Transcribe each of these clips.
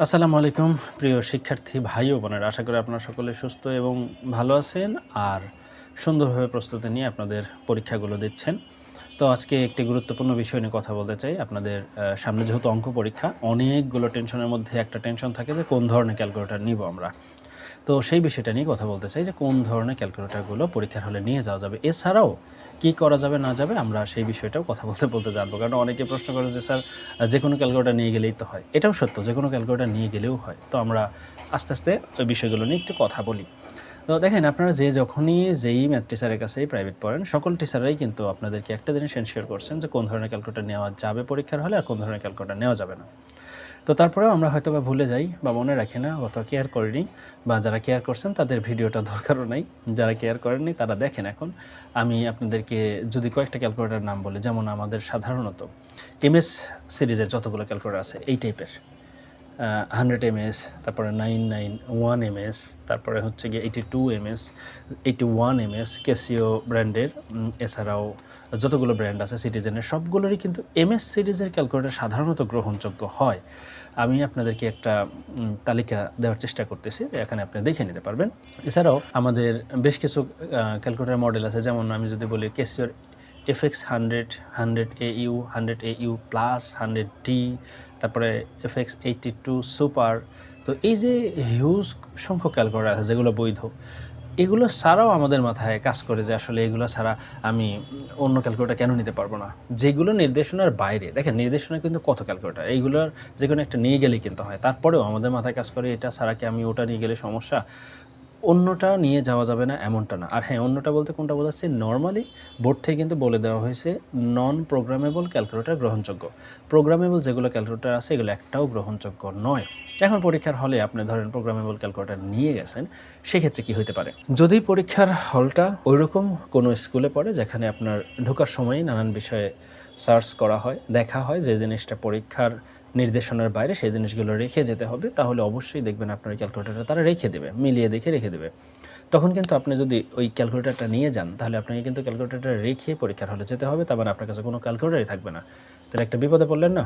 আসসালামু আলাইকুম প্রিয় শিক্ষার্থী ভাই ও বোনেরা, আশা করি আপনারা সকলে সুস্থ এবং ভালো আছেন আর সুন্দরভাবে প্রস্তুতি নিয়ে আপনাদের পরীক্ষাগুলো দিচ্ছেন। তো আজকে একটি গুরুত্বপূর্ণ বিষয় নিয়ে কথা বলতে চাই। আপনাদের সামনে যেহেতু অঙ্ক পরীক্ষা, অনেকগুলো টেনশনের মধ্যে একটা টেনশন থাকে যে কোন ধরনের ক্যালকুলেটর নিব আমরা। তো সেই বিষয়টা নিয়ে কথা বলতে চাই যে কোন ধরনের ক্যালকুলেটরগুলো পরীক্ষার হলে নিয়ে যাওয়া যাবে। এছাড়াও কি করা যাবে না যাবে আমরা সেই বিষয়টাও কথা বলতে জানবো। কারণ অনেকে প্রশ্ন করে যে স্যার যেকোনো ক্যালকুলেটর নিয়ে গেলেই তো হয়। এটাও সত্য, যেকোনো ক্যালকুলেটর নিয়ে গেলেও হয়। তো আমরা আস্তে ওই বিষয়গুলো নিয়ে একটু কথা বলি। তো দেখেন, আপনারা যখনই যেই ম্যাথ টিচারের কাছেই প্রাইভেট পড়েন, সকল টিচাররাই কিন্তু আপনাদেরকে একটা জিনিস এনশিওর করছেন যে কোন ধরনের ক্যালকুলেটর নেওয়া যাবে পরীক্ষার হলে আর কোন ধরনের ক্যালকুলেটর নেওয়া যাবে না। তো তারপরেও আমরা হয়তোবা ভুলে যাই বা মনে রাখি না অথবা কেয়ার করিনি, বা যারা কেয়ার করছেন তাদের ভিডিওটা দরকারও নাই। যারা কেয়ার করেননি তারা দেখেন। এখন আমি আপনাদেরকে যদি কয়েকটা ক্যালকুলেটরের নাম বলি, যেমন আমাদের সাধারণত এমএস সিরিজের যতগুলো ক্যালকুলেটর আছে এই টাইপের 100 এমএস, তারপরে 991 এমএস, তারপরে হচ্ছে গিয়ে 82 এমএস, 81 এমএস ক্যাসিও ব্র্যান্ডের, এছাড়াও যতগুলো ব্র্যান্ড আছে সিটিজেনের সবগুলোরই কিন্তু এমএস সিরিজের ক্যালকুলেটর সাধারণত গ্রহণযোগ্য হয়। আমি আপনাদেরকে একটা তালিকা দেওয়ার চেষ্টা করতেছি, এখানে আপনি দেখে নিতে পারবেন। এছাড়াও আমাদের বেশ কিছু ক্যালকুলেটর মডেল আছে, যেমন আমি যদি বলি ক্যাসিওর FX 100, 100 AU, 100 AU plus, 100D, তারপরে FX 82 সুপার। তো এই যে হিউজ সংখ্যক ক্যালকুলেটর আছে যেগুলো বৈধ, এগুলো ছাড়াও আমাদের মাথায় কাজ করে যে আসলে এগুলো ছাড়া আমি অন্য ক্যালকুলেটর কেন নিতে পারবো না, যেগুলো নির্দেশনার বাইরে। দেখেন, নির্দেশনা কিন্তু কত ক্যালকুলেটর, এইগুলোর যে কোনো একটা নিয়ে গেলেই কিন্তু হয়। তারপরেও আমাদের মাথায় কাজ করে এটা ছাড়া কি আমি ওটা নিয়ে গেলে সমস্যা, অন্যটা নিয়ে যাওয়া যাবে না এমনটা না। আর হ্যাঁ, অন্যটা বলতে কোনটা বোঝাচ্ছি, নর্মালি বোর্ড থেকে কিন্তু বলে দেওয়া হয়েছে নন প্রোগ্রামেবল ক্যালকুলেটর গ্রহণযোগ্য। প্রোগ্রামেবল যেগুলো ক্যালকুলেটর আছে এগুলো একটাও গ্রহণযোগ্য নয়। এখন পরীক্ষার হলে আপনি ধরেন প্রোগ্রামেবল ক্যালকুলেটর নিয়ে গেছেন, সেক্ষেত্রে কি হতে পারে? যদি পরীক্ষার হলটা ওইরকম কোনো স্কুলে পড়ে যেখানে আপনার ঢোকার সময়ই নানান বিষয়ে সার্চ করা হয়, দেখা হয় যে জিনিসটা পরীক্ষার নির্দেশনার বাইরে, সেই জিনিসগুলো রেখে যেতে হবে, তাহলে অবশ্যই দেখবেন আপনার ক্যালকুলেটরটা তারা রেখে দেবে, মিলিয়ে দেখে রেখে দেবে। তখন কিন্তু আপনি যদি ওই ক্যালকুলেটরটা নিয়ে যান, তাহলে আপনাকে কিন্তু ক্যালকুলেটরটা রেখে পরীক্ষার হলে যেতে হবে। তার মানে আপনার কাছে কোনো ক্যালকুলেটরই থাকবে না। তাহলে একটা বিপদে পড়লেন না?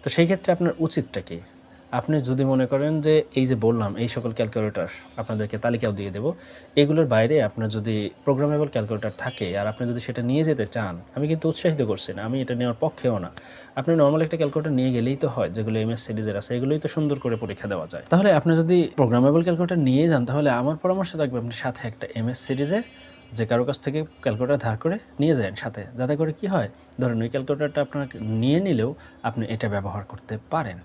তো সেই ক্ষেত্রে আপনার উচিতটা কি? আপনি যদি মনে করেন যে এই যে বললাম এই সকল ক্যালকুলেটর আপনাদেরকে তালিকাও দিয়ে দেব, এগুলোর বাইরে আপনার যদি প্রোগ্রামেবল ক্যালকুলেটর থাকে আর আপনি যদি সেটা নিয়ে যেতে চান, আমি কিন্তু উৎসাহিত করছি না, আমি এটা নেওয়ার পক্ষেও না। আপনি নর্মাল একটা ক্যালকুলেটর নিয়ে গেলেই তো হয়, যেগুলো এমএস সিরিজের আছে এগুলোই তো সুন্দর করে পরীক্ষা দেওয়া যায়। তাহলে আপনি যদি প্রোগ্রামেবল ক্যালকুলেটর নিয়ে যান, তাহলে আমার পরামর্শ থাকবে আপনি সাথে একটা এমএস সিরিজের যে কারো কাছ থেকে ক্যালকুলেটর ধার করে নিয়ে যান সাথে, যাতে করে কি হয়, ধরেন ওই ক্যালকুলেটরটা আপনার নিয়ে নিলেও আপনি এটা ব্যবহার করতে পারেন।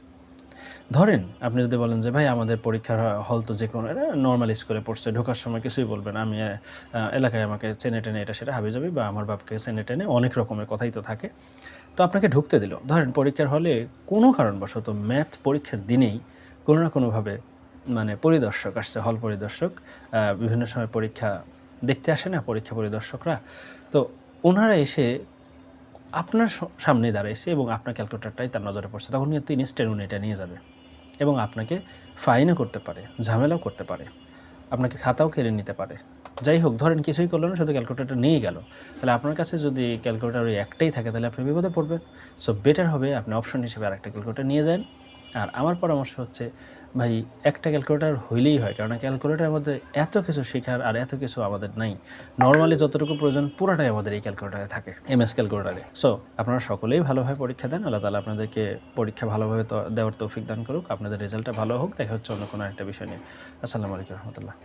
ধরেন আপনি যদি বলেন যে ভাই আমাদের পরীক্ষার হল তো যে কোনো নর্মাল স্কুলে পড়ছে, ঢোকার সময় কিছুই বলবেন, আমি এলাকায় আমাকে চেনে টেনে এটা সেটা হাবিজাবি, বা আমার বাপকে চেনে টেনে অনেক রকমের কথাই তো থাকে। তো আপনাকে ঢুকতে দিল, ধরেন পরীক্ষার হলে কোনো কারণবশত ম্যাথ পরীক্ষার দিনেই কোনো না কোনোভাবে মানে পরিদর্শক আসছে, হল পরিদর্শক, বিভিন্ন সময় পরীক্ষা দেখতে আসে না পরীক্ষা পরিদর্শকরা, তো ওনারা এসে আপনার সামনে দাঁড়াইছে এবং আপনার ক্যালকুলেটরটাই তার নজরে পড়ছে, তখন কিন্তু ইনস্ট্যান্ট উনি এটা নিয়ে যাবে এবং আপনাকে ফাইনও করতে পারে, ঝামেলাও করতে পারে, আপনাকে খাতাও কেড়ে নিতে পারে। যাই হোক, ধরেন কিছুই করলো না, শুধু ক্যালকুলেটরটা নিয়ে গেল, তাহলে আপনার কাছে যদি ক্যালকুলেটর ওই একটাই থাকে তাহলে আপনি বিপদে পড়বেন। সো বেটার হবে আপনি অপশন হিসেবে আরেকটা ক্যালকুলেটর নিয়ে যান। আর আমার পরামর্শ হচ্ছে, ভাই একটা ক্যালকুলেটর হইলেই হয়, কারণ ক্যালকুলেটরের মধ্যে এত কিছু শেখার আর এত কিছু আমাদের নাই। নর্মালি যতটুকু প্রয়োজন পুরোটাই আমাদের এই ক্যালকুলেটরে থাকে, এমএস ক্যালকুলেটরে। সো আপনারা সকলেই ভালোভাবে পরীক্ষা দেন, আল্লাহ তাআলা আপনাদেরকে পরীক্ষা ভালোভাবে দেওয়ার তৌফিক দান করুক, আপনাদের রেজাল্টটা ভালো হোক। দেখা হচ্ছে অন্য কোনো একটা বিষয় নিয়ে। আসসালামু আলাইকুম রহমতুল্লাহ।